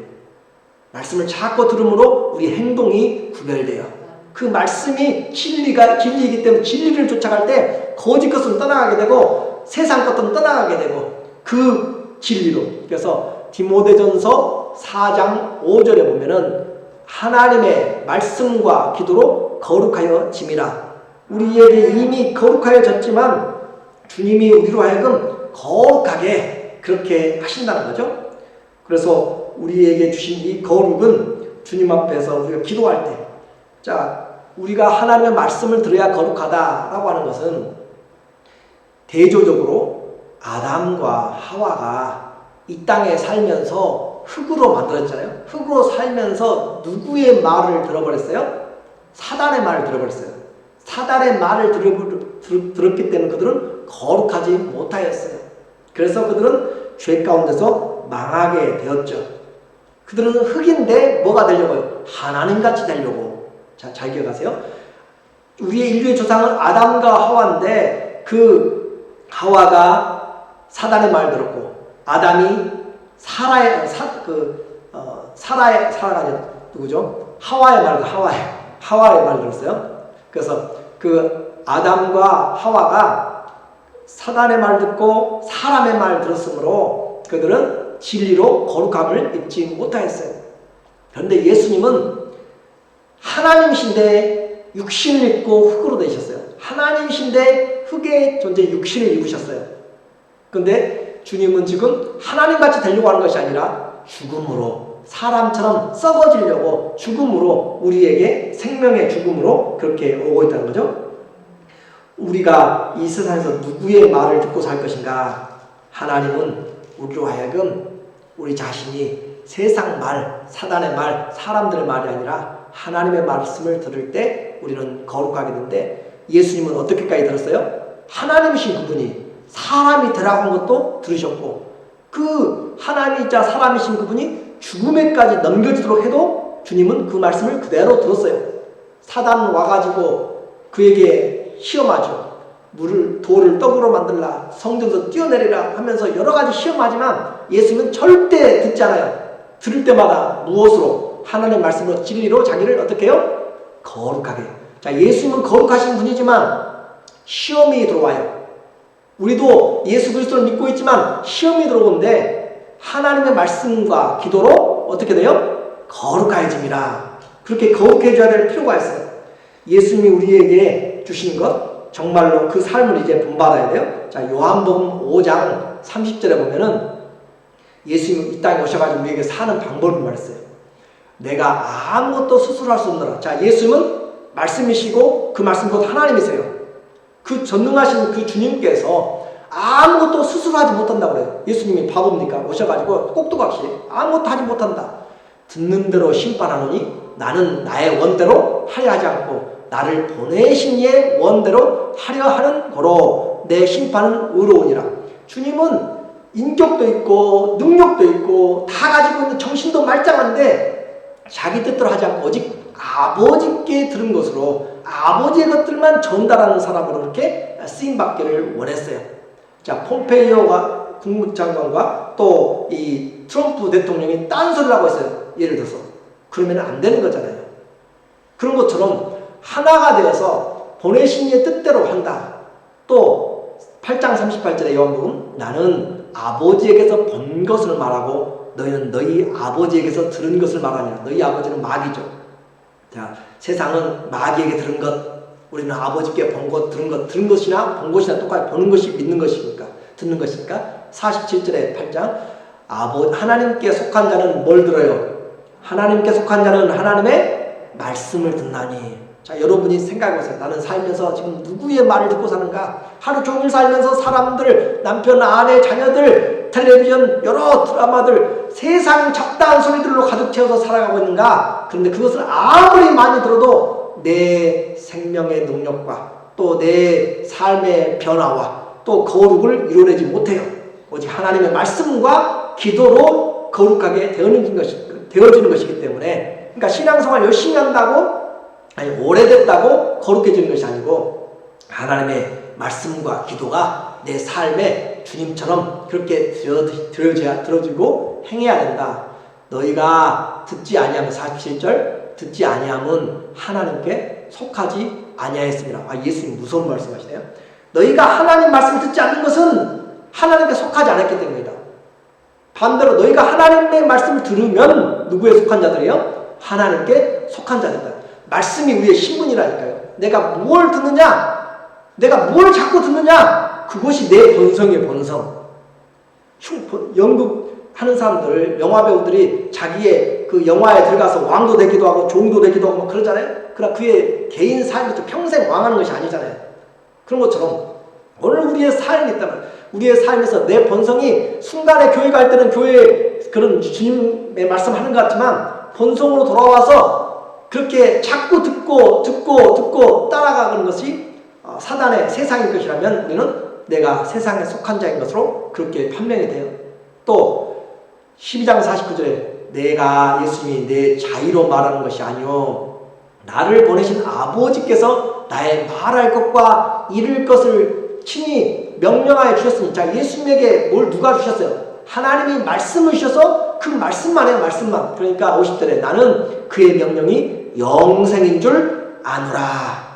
말씀을 자꾸 들음으로 우리의 행동이 구별돼요. 그 말씀이 진리이기 때문에 진리를 쫓아갈 때 거짓 것은 떠나가게 되고 세상 것은 떠나가게 되고 그 진리로. 그래서 디모데전서 4장 5절에 보면은 하나님의 말씀과 기도로 거룩하여 짐이라. 우리에게 이미 거룩하여졌지만 주님이 우리로 하여금 거룩하게 그렇게 하신다는 거죠. 그래서 우리에게 주신 이 거룩은 주님 앞에서 우리가 기도할 때, 자, 우리가 하나님의 말씀을 들어야 거룩하다라고 하는 것은 대조적으로 아담과 하와가 이 땅에 살면서 흙으로 만들었잖아요. 흙으로 살면서 누구의 말을 들어버렸어요? 사단의 말을 들어버렸어요. 사단의 말을 들었기 때문에 그들은 거룩하지 못하였어요. 그래서 그들은 죄 가운데서 망하게 되었죠. 그들은 흙인데 뭐가 되려고요? 하나님같이 되려고. 자, 잘 기억하세요. 우리의 인류의 조상은 아담과 하와인데 그 하와가 사단의 말을 들었고 아담이 사라가 아니라 누구죠? 하와의 말을 들었어요. 그래서 그 아담과 하와가 사단의 말을 듣고 사람의 말을 들었으므로 그들은 진리로 거룩함을 입지 못하였어요. 그런데 예수님은 하나님이신데 육신을 입고 흙으로 되셨어요. 하나님이신데 흙의 존재 육신을 입으셨어요. 그런데 주님은 지금 하나님같이 되려고 하는 것이 아니라 죽음으로 사람처럼 썩어지려고 죽음으로 우리에게 생명의 죽음으로 그렇게 오고 있다는 거죠. 우리가 이 세상에서 누구의 말을 듣고 살 것인가? 하나님은 우리로 하여금 우리 자신이 세상 말, 사단의 말, 사람들의 말이 아니라 하나님의 말씀을 들을 때 우리는 거룩하게 되는데 예수님은 어떻게까지 들었어요? 하나님이신 그분이 사람이 되라고 한 것도 들으셨고 그 하나님이자 사람이신 그분이 죽음에까지 넘겨지도록 해도 주님은 그 말씀을 그대로 들었어요. 사단 와가지고 그에게 시험하죠. 돌을 떡으로 만들라, 성전에서 뛰어내리라 하면서 여러 가지 시험하지만 예수님은 절대 듣지 않아요. 들을 때마다 무엇으로? 하나님의 말씀으로 진리로 자기를 어떻게 해요? 거룩하게. 자, 예수님은 거룩하신 분이지만 시험이 들어와요. 우리도 예수 그리스도를 믿고 있지만 시험이 들어오는데 하나님의 말씀과 기도로 어떻게 돼요? 거룩해집니다. 그렇게 거룩해져야 될 필요가 있어요. 예수님이 우리에게 주신 것 정말로 그 삶을 이제 본받아야 돼요. 자, 요한복음 5장 30절에 보면은 예수님이 이 땅에 오셔가지고 우리에게 사는 방법을 말했어요. 내가 아무것도 스스로 할 수 없노라. 자, 예수님은 말씀이시고 그 말씀 곧 하나님이세요. 그 전능하신 그 주님께서 아무것도 스스로 하지 못한다고 그래요. 예수님이 바보입니까? 오셔가지고 꼭두각시 아무것도 하지 못한다. 듣는 대로 심판하노니 나는 나의 원대로 하려 하지 않고 나를 보내신 이의 원대로 하려 하는 고로 내 심판은 의로우니라. 주님은 인격도 있고 능력도 있고 다 가지고 있는 정신도 말짱한데 자기 뜻대로 하지 않고 오직 아버지께 들은 것으로 아버지의 것들만 전달하는 사람으로 그렇게 쓰임받기를 원했어요. 자, 폼페이오가 국무장관과 또 이 트럼프 대통령이 딴소리를 하고 있어요. 예를 들어서. 그러면 안 되는 거잖아요. 그런 것처럼 하나가 되어서 보내신 이의 뜻대로 한다. 또 8장 38절의 요한복음 나는 아버지에게서 본 것을 말하고 너희는 너희 아버지에게서 들은 것을 말하니라. 너희 아버지는 마귀죠. 자, 세상은 마귀에게 들은 것, 우리는 아버지께 본 것, 들은 것이나 본 것이나 똑같이 보는 것이 믿는 것입니까? 듣는 것입니까? 47절의 8장 하나님께 속한 자는 뭘 들어요? 하나님께 속한 자는 하나님의 말씀을 듣나니. 자, 여러분이 생각해보세요. 나는 살면서 지금 누구의 말을 듣고 사는가? 하루 종일 살면서 사람들, 남편, 아내, 자녀들, 텔레비전, 여러 드라마들, 세상 잡다한 소리들로 가득 채워서 살아가고 있는가? 그런데 그것을 아무리 많이 들어도 내 생명의 능력과 또 내 삶의 변화와 또 거룩을 이뤄내지 못해요. 오직 하나님의 말씀과 기도로 거룩하게 되어지는 것이기 때문에, 그러니까 신앙생활 열심히 한다고, 아니 오래됐다고 거룩해지는 것이 아니고 하나님의 말씀과 기도가 내 삶에 주님처럼 그렇게 들어지고 행해야 된다. 너희가 듣지 아니하면 47절 듣지 아니하면 하나님께 속하지 아니하였습니다. 아, 예수님 무서운 말씀하시네요. 너희가 하나님 말씀을 듣지 않는 것은 하나님께 속하지 않았기 때문이다. 반대로 너희가 하나님의 말씀을 들으면 누구에 속한 자들이에요? 하나님께 속한 자들이다. 말씀이 우리의 신분이라니까요. 내가 뭘 듣느냐? 내가 뭘 자꾸 듣느냐? 그것이 내 본성이에요, 본성. 연극 하는 사람들, 영화배우들이 자기의 그 영화에 들어가서 왕도 되기도 하고 종도 되기도 하고 막 그러잖아요. 그러나 그의 개인 삶부터 평생 왕하는 것이 아니잖아요. 그런 것처럼 오늘 우리의 삶이 있다면 우리의 삶에서 내 본성이 순간에 교회 갈 때는 교회 그런 주님의 말씀하는 것 같지만 본성으로 돌아와서 그렇게 자꾸 듣고 따라가는 것이 사단의 세상인 것이라면 우리는 내가 세상에 속한 자인 것으로 그렇게 판명이 돼요. 또 12장 49절에 내가 예수님이 내 자의로 말하는 것이 아니요 나를 보내신 아버지께서 나의 말할 것과 이룰 것을 친히 명령하여 주셨으니 자 예수님에게 뭘 누가 주셨어요? 하나님이 말씀을 주셔서 그 말씀만 해요. 말씀만. 그러니까 50절에 나는 그의 명령이 영생인 줄 아노라.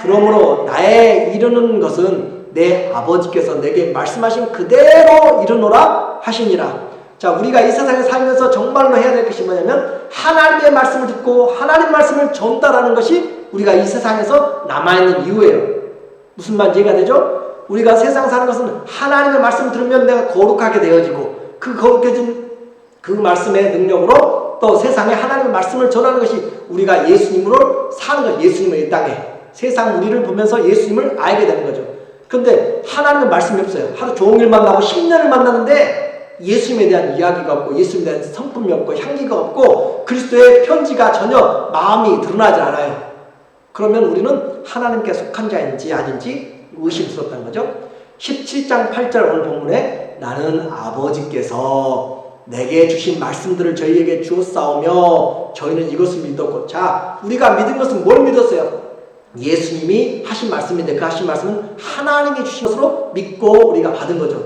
그러므로 나의 이루는 것은 내 아버지께서 내게 말씀하신 그대로 이루노라 하시니라. 자 우리가 이 세상에 살면서 정말로 해야 될 것이 뭐냐면 하나님의 말씀을 듣고 하나님 말씀을 전달하는 것이 우리가 이 세상에서 남아있는 이유예요. 무슨 말인지 이해가 되죠? 우리가 세상 사는 것은 하나님의 말씀을 들으면 내가 거룩하게 되어지고 그 거룩해진 그 말씀의 능력으로 또 세상에 하나님의 말씀을 전하는 것이 우리가 예수님으로 사는 것. 예수님을 이 땅에 세상 우리를 보면서 예수님을 알게 되는 거죠. 그런데 하나님의 말씀이 없어요. 하루 종일 만나고 10년을 만나는데 예수님에 대한 이야기가 없고 예수님에 대한 성품이 없고 향기가 없고 그리스도의 편지가 전혀 마음이 드러나지 않아요. 그러면 우리는 하나님께 속한 자인지 아닌지 의심스럽다는 거죠. 17장 8절 오늘 본문에 나는 아버지께서 내게 주신 말씀들을 저희에게 주었사오며 저희는 이것을 믿었고 자 우리가 믿은 것은 뭘 믿었어요? 예수님이 하신 말씀인데 그 하신 말씀은 하나님이 주신 것으로 믿고 우리가 받은 거죠.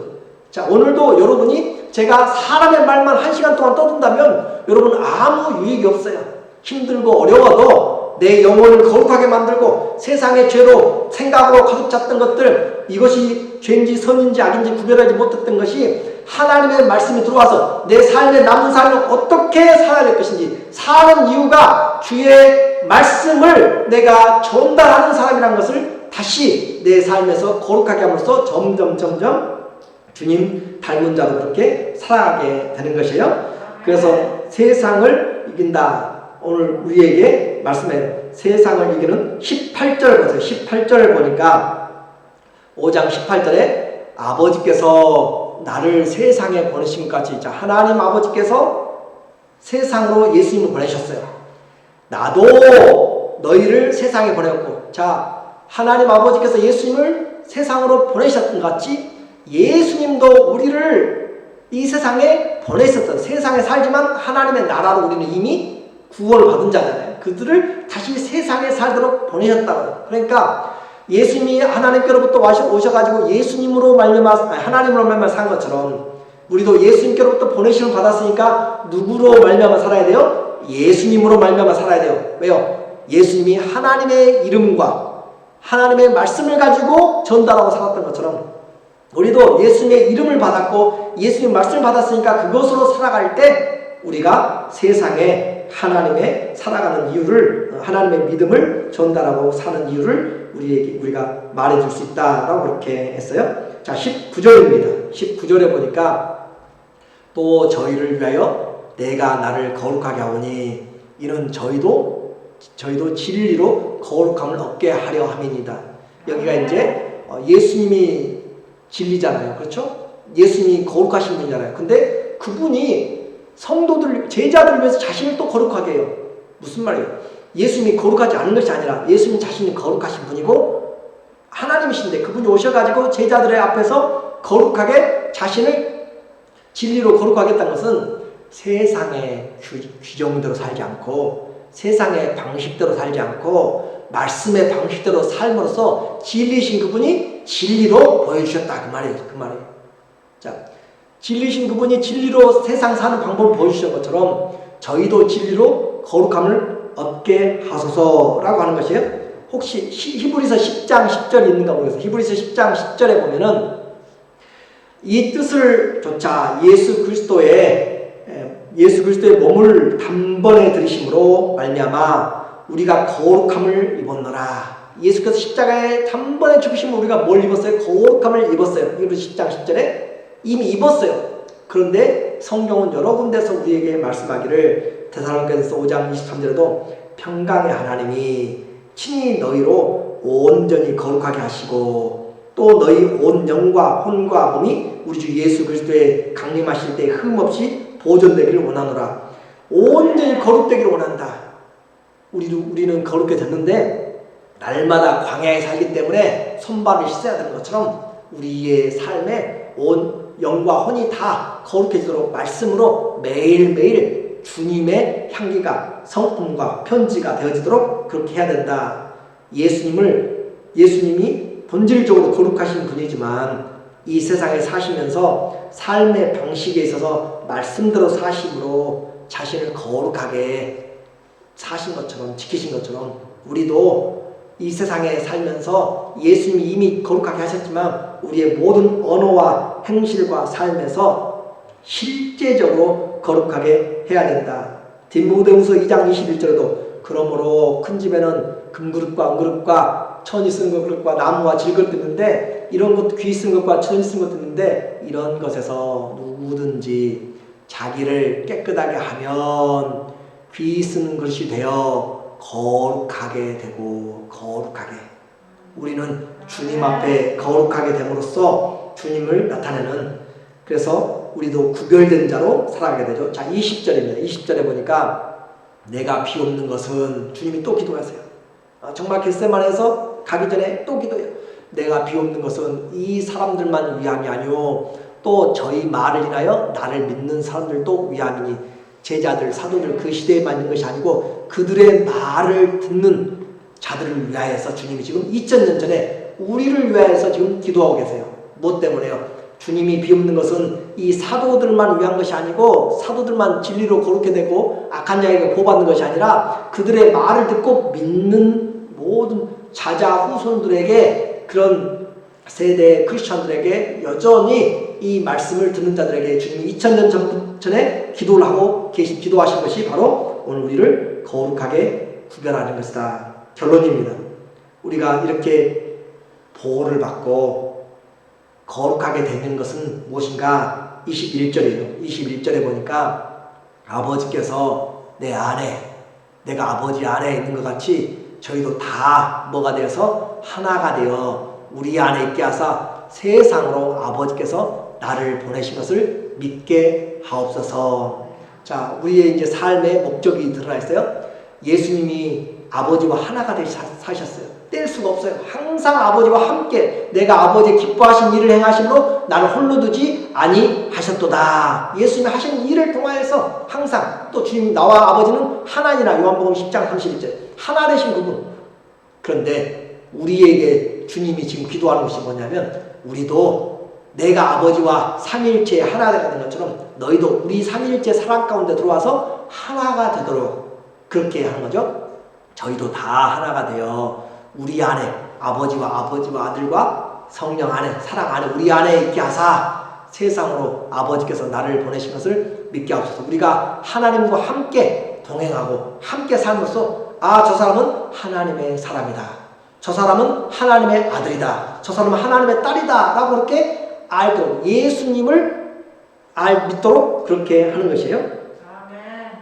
자 오늘도 여러분이 제가 사람의 말만 1시간 동안 떠든다면 여러분 아무 유익이 없어요. 힘들고 어려워도 내 영혼을 거룩하게 만들고 세상의 죄로 생각으로 가득 찼던 것들 이것이 죄인지 선인지 악인지 구별하지 못했던 것이 하나님의 말씀이 들어와서 내 삶의 남은 삶을 어떻게 살아야 될 것인지 사는 이유가 주의 말씀을 내가 전달하는 사람이라는 것을 다시 내 삶에서 거룩하게 함으로써 점점 주님 닮은 자로 그렇게 살아가게 되는 것이에요. 그래서 세상을 이긴다. 오늘 우리에게 말씀해요. 세상을 이기는 18절 보세요. 18절을 보니까 5장 18절에 아버지께서 나를 세상에 보내신 것 같이 자 하나님 아버지께서 세상으로 예수님을 보내셨어요. 나도 너희를 세상에 보냈고 자 하나님 아버지께서 예수님을 세상으로 보내셨던 것 같이 예수님도 우리를 이 세상에 보내셨어요. 세상에 살지만 하나님의 나라로 우리는 이미 구원을 받은 자잖아요. 그들을 다시 세상에 살도록 보내셨다고요. 그러니까 예수님이 하나님께로부터 오셔가지고 예수님으로 말미암아 하나님으로 말미암아 산 것처럼 우리도 예수님께로부터 보내심을 받았으니까 누구로 말미암아 살아야 돼요? 예수님으로 말미암아 살아야 돼요. 왜요? 예수님이 하나님의 이름과 하나님의 말씀을 가지고 전달하고 살았던 것처럼 우리도 예수님의 이름을 받았고 예수님의 말씀을 받았으니까 그것으로 살아갈 때 우리가 세상에 하나님의 살아가는 이유를 하나님의 믿음을 전달하고 사는 이유를 우리가 말해줄 수 있다라고 그렇게 했어요. 자 19절입니다. 19절에 보니까 또 저희를 위하여 내가 나를 거룩하게 하오니 이는 저희도 진리로 거룩함을 얻게 하려 함이니이다. 여기가 이제 예수님이 진리잖아요. 그렇죠? 예수님이 거룩하신 분이잖아요. 근데 그분이 성도들, 제자들을 위해서 자신을 또 거룩하게 해요. 무슨 말이에요? 예수님이 거룩하지 않은 것이 아니라 예수님 자신이 거룩하신 분이고 하나님이신데 그분이 오셔가지고 제자들의 앞에서 거룩하게 자신을 진리로 거룩하겠다는 것은 세상의 규정대로 살지 않고 세상의 방식대로 살지 않고 말씀의 방식대로 삶으로써 진리신 그분이 진리로 보여주셨다. 그 말이에요. 자, 진리신 그분이 진리로 세상 사는 방법을 보여주신 것처럼 저희도 진리로 거룩함을 얻게 하소서라고 하는 것이에요. 혹시 히브리서 10장 10절이 있는가 모르겠어요. 히브리서 10장 10절에 보면은 이 뜻을 조차 예수 그리스도의 몸을 단번에 들이심으로 말미암아 우리가 거룩함을 입었노라. 예수께서 십자가에 단번에 죽으심으로 우리가 뭘 입었어요? 거룩함을 입었어요. 히브리서 10장 10절에 이미 입었어요. 그런데 성경은 여러 군데서 우리에게 말씀하기를 데살로니가서 5장 23절에도 평강의 하나님이 친히 너희로 온전히 거룩하게 하시고 또 너희 온 영과 혼과 몸이 우리 주 예수 그리스도의 강림하실 때 흠없이 보존되기를 원하노라. 온전히 거룩되기를 원한다. 우리는 거룩게 됐는데 날마다 광야에 살기 때문에 손발을 씻어야 되는 것처럼 우리의 삶에 온 영과 혼이 다 거룩해지도록 말씀으로 매일매일 주님의 향기가 성품과 편지가 되어지도록 그렇게 해야 된다. 예수님이 본질적으로 거룩하신 분이지만 이 세상에 사시면서 삶의 방식에 있어서 말씀대로 사심으로 자신을 거룩하게 사신 것처럼 지키신 것처럼 우리도 이 세상에 살면서 예수님이 이미 거룩하게 하셨지만 우리의 모든 언어와 행실과 삶에서 실제적으로 거룩하게 해야 된다. 디모데후서 2장 21절에도 그러므로 큰 집에는 금그릇과 은그릇과 천이 쓴 그릇과 나무와 질그릇 있는데 이런 것도 귀 쓴 것과 천이 쓴 것도 있는데 이런 것에서 누구든지 자기를 깨끗하게 하면 귀 쓰는 그릇이 되어 거룩하게 되고 거룩하게 우리는 주님 앞에 거룩하게 됨으로써 주님을 나타내는 그래서 우리도 구별된 자로 살아가게 되죠. 자 20절입니다. 20절에 보니까 내가 비옵는 것은 주님이 또 기도하세요. 정말 겟세마네에서 가기 전에 또 기도해요. 내가 비옵는 것은 이 사람들만 위함이 아니오 또 저희 말을 인하여 나를 믿는 사람들도 위함이니 제자들 사도들 그 시대에만 있는 것이 아니고 그들의 말을 듣는 자들을 위하여서 주님이 지금 2000년 전에 우리를 위하여서 지금 기도하고 계세요. 뭐 때문에요? 주님이 비옵는 것은 이 사도들만 위한 것이 아니고 사도들만 진리로 거룩게 되고 악한 자에게 보호받는 것이 아니라 그들의 말을 듣고 믿는 모든 자자 후손들에게 그런 세대 크리스천들에게 여전히 이 말씀을 듣는 자들에게 주님이 2000년 전에 기도를 하고 기도하신 것이 바로 오늘 우리를 거룩하게 구별하는 것이다. 결론입니다. 우리가 이렇게 보호를 받고 거룩하게 되는 것은 무엇인가? 21절이에요. 21절에 보니까 아버지께서 내 안에 내가 아버지 안에 있는 것 같이 저희도 다 뭐가 되어서 하나가 되어 우리 안에 있게 하사 세상으로 아버지께서 나를 보내신 것을 믿게 하옵소서. 자, 우리의 이제 삶의 목적이 드러나 있어요. 예수님이 아버지와 하나가 되시 사셨어요. 뗄 수가 없어요. 항상 아버지와 함께 내가 아버지의 기뻐하신 일을 행하심으로 나를 홀로 두지 아니하셨도다. 예수님이 하신 일을 통하여서 항상 또 주님 나와 아버지는 하나니라. 요한복음 10장 31절 하나 되신 그분. 그런데 우리에게 주님이 지금 기도하는 것이 뭐냐면 우리도 내가 아버지와 삼위일체의 하나가 된 것처럼 너희도 우리 삼위일체 사랑 가운데 들어와서 하나가 되도록 그렇게 하는 거죠. 저희도 다 하나가 되어 우리 안에 아버지와 아들과 성령 안에 사랑 안에 우리 안에 있게 하사 세상으로 아버지께서 나를 보내신 것을 믿게 하옵소서. 우리가 하나님과 함께 동행하고 함께 삶으로써 저 사람은 하나님의 사람이다. 저 사람은 하나님의 아들이다. 저 사람은 하나님의 딸이다. 라고 그렇게 알도록 예수님을 믿도록 그렇게 하는 것이에요. 아멘.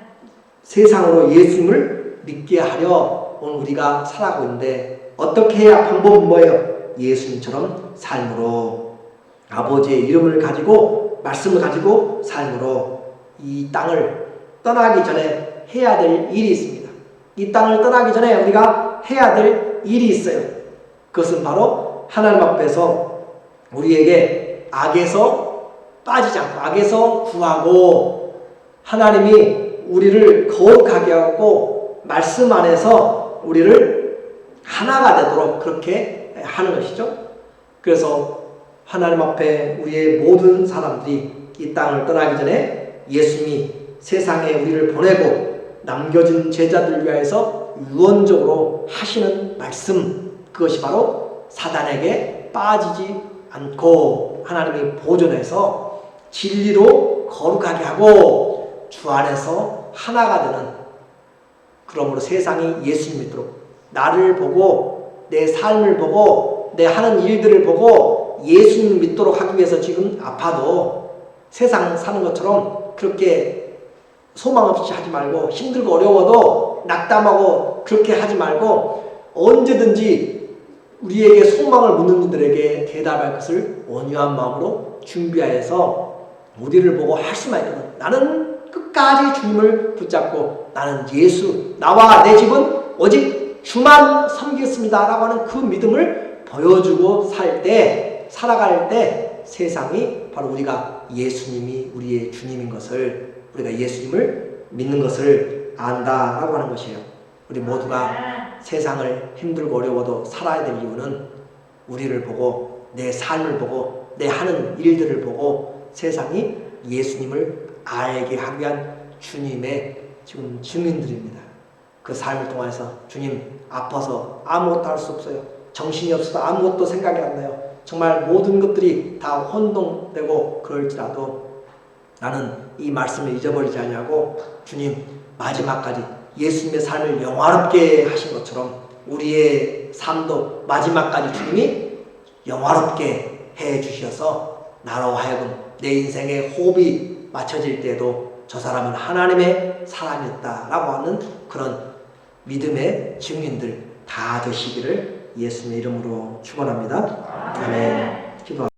세상으로 예수님을 믿게 하려 오늘 우리가 살아가고 있는데 어떻게 해야 방법은 뭐예요? 예수님처럼 삶으로 아버지의 이름을 가지고 말씀을 가지고 삶으로 이 땅을 떠나기 전에 해야 될 일이 있습니다. 이 땅을 떠나기 전에 우리가 해야 될 일이 있어요. 그것은 바로 하나님 앞에서 우리에게 악에서 빠지지 않고 악에서 구하고 하나님이 우리를 거룩하게 하고 말씀 안에서 우리를 하나가 되도록 그렇게 하는 것이죠. 그래서 하나님 앞에 우리의 모든 사람들이 이 땅을 떠나기 전에 예수님이 세상에 우리를 보내고 남겨진 제자들을 위하여서 유언적으로 하시는 말씀 그것이 바로 사단에게 빠지지 않고 하나님이 보존해서 진리로 거룩하게 하고 주 안에서 하나가 되는 그러므로 세상이 예수님 믿도록 나를 보고 내 삶을 보고 내 하는 일들을 보고 예수님 믿도록 하기 위해서 지금 아파도 세상 사는 것처럼 그렇게 소망 없이 하지 말고, 힘들고 어려워도 낙담하고 그렇게 하지 말고, 언제든지 우리에게 소망을 묻는 이들에게 대답할 것을 온유한 마음으로 준비하여서 우리를 보고 할 수만 있거든. 나는 끝까지 주님을 붙잡고 나는 예수, 나와 내 집은 오직 주만 섬기겠습니다 라고 하는 그 믿음을 보여주고 살아갈 때 세상이 바로 우리가 예수님이 우리의 주님인 것을, 우리가 예수님을 믿는 것을 안다라고 하는 것이에요. 우리 모두가 세상을 힘들고 어려워도 살아야 될 이유는 우리를 보고, 내 삶을 보고, 내 하는 일들을 보고 세상이 예수님을 알게 하기 위한 주님의 지금 증인들입니다. 그 삶을 통해서 주님 아파서 아무것도 할 수 없어요. 정신이 없어서 아무것도 생각이 안 나요. 정말 모든 것들이 다 혼동되고 그럴지라도 나는 이 말씀을 잊어버리지 않냐고 주님 마지막까지 예수님의 삶을 영화롭게 하신 것처럼 우리의 삶도 마지막까지 주님이 영화롭게 해 주셔서 나로 하여금 내 인생의 호흡이 맞춰질 때도 저 사람은 하나님의 사람이었다라고 하는 그런 믿음의 증인들 다 되시기를 예수님의 이름으로 축원합니다. 아멘. 기도합니다.